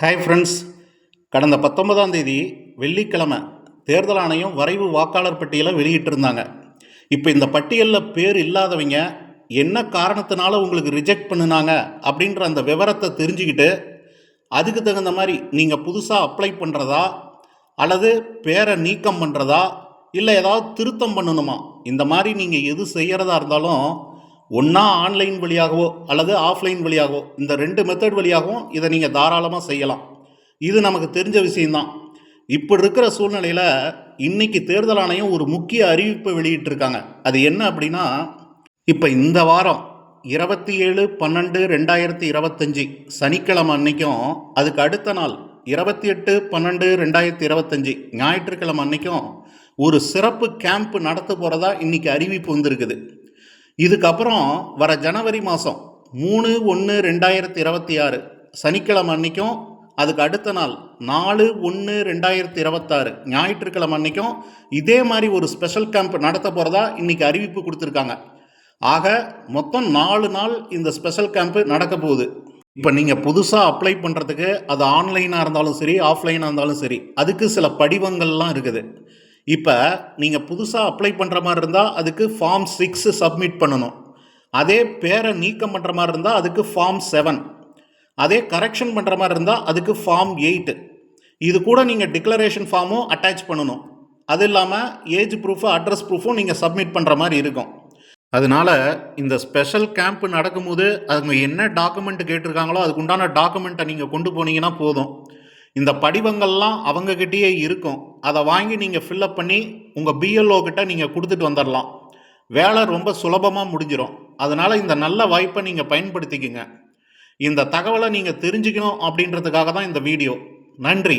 Hi friends, கடந்த 19ஆம் தேதி வெள்ளிக்கிழமை தேர்தல் ஆணையம் வரைவு வாக்காளர் பட்டியலை வெளியிட்டிருந்தாங்க. இப்போ இந்த பட்டியலில் பேர் இல்லாதவங்க என்ன காரணத்தினால உங்களுக்கு ரிஜெக்ட் பண்ணினாங்க அப்படின்ற அந்த விவரத்தை தெரிஞ்சுக்கிட்டு அதுக்கு தகுந்த மாதிரி நீங்கள் புதுசாக அப்ளை பண்ணுறதா அல்லது பேரை நீக்கம் பண்ணுறதா இல்லை ஏதாவது திருத்தம் பண்ணணுமா, இந்த மாதிரி நீங்கள் எது செய்கிறதா இருந்தாலும் ஒன்றா ஆன்லைன் வழியாகவோ அல்லது ஆஃப்லைன் வழியாகவோ இந்த 2 மெத்தட் வழியாகவும் இதை நீங்கள் தாராளமாக செய்யலாம். இது நமக்கு தெரிஞ்ச விஷயம்தான். இப்படி இருக்கிற சூழ்நிலையில் இன்றைக்கி தேர்தல் ஆணையம் ஒரு முக்கிய அறிவிப்பை வெளியிட்டிருக்காங்க. அது என்ன அப்படின்னா, இப்போ இந்த வாரம் 27/12/2025 சனிக்கிழமை அன்னைக்கும், அதுக்கு அடுத்த நாள் 28/12/2025 ஞாயிற்றுக்கிழமை அன்னைக்கும் ஒரு சிறப்பு கேம்ப் நடத்த போகிறதா இன்றைக்கி அறிவிப்பு வந்திருக்குது. இதுக்கப்புறம் வர ஜனவரி மாதம் 3/1/2026 சனிக்கிழமை அன்னைக்கும், அதுக்கு அடுத்த நாள் 4/1/2026 ஞாயிற்றுக்கிழமை அன்னைக்கும் இதே மாதிரி ஒரு ஸ்பெஷல் கேம்ப் நடத்த போகிறதா இன்றைக்கி அறிவிப்பு கொடுத்துருக்காங்க. ஆக மொத்தம் 4 நாள் இந்த ஸ்பெஷல் கேம்ப்பு நடக்க போகுது. இப்போ நீங்கள் புதுசாக அப்ளை பண்ணுறதுக்கு அது ஆன்லைனாக இருந்தாலும் சரி, ஆஃப்லைனாக இருந்தாலும் சரி, அதுக்கு சில படிவங்கள்லாம் இருக்குது. இப்போ நீங்கள் புதுசாக அப்ளை பண்ணுற மாதிரி இருந்தால் அதுக்கு ஃபார்ம் 6 சப்மிட் பண்ணணும். அதே பேரை நீக்கம் பண்ணுற மாதிரி இருந்தால் அதுக்கு ஃபார்ம் 7, அதே கரெக்ஷன் பண்ணுற மாதிரி இருந்தால் அதுக்கு ஃபார்ம் 8. இது கூட நீங்கள் டிக்ளரேஷன் ஃபார்மும் அட்டாச் பண்ணணும். அது இல்லாமல் ஏஜ் ப்ரூஃபு, அட்ரஸ் ப்ரூஃபும் நீங்கள் சப்மிட் பண்ணுற மாதிரி இருக்கும். அதனால் இந்த ஸ்பெஷல் கேம்ப் நடக்கும்போது அவங்க என்ன டாக்குமெண்ட் கேட்டிருக்காங்களோ அதுக்கு உண்டான டாக்குமெண்ட்டை நீங்கள் கொண்டு போனீங்கன்னா போதும். இந்த படிவங்கள்லாம் அவங்கக்கிட்டேயே இருக்கும். அதை வாங்கி நீங்கள் ஃபில்லப் பண்ணி உங்கள் பிஎல்ஓ கிட்ட நீங்கள் கொடுத்துட்டு வந்துடலாம். வேலை ரொம்ப சுலபமாக முடிஞ்சிடும். அதனால் இந்த நல்ல வாய்ப்பை நீங்கள் பயன்படுத்திக்கங்க. இந்த தகவலை நீங்கள் தெரிஞ்சுக்கணும் அப்படின்றதுக்காக தான் இந்த வீடியோ. நன்றி.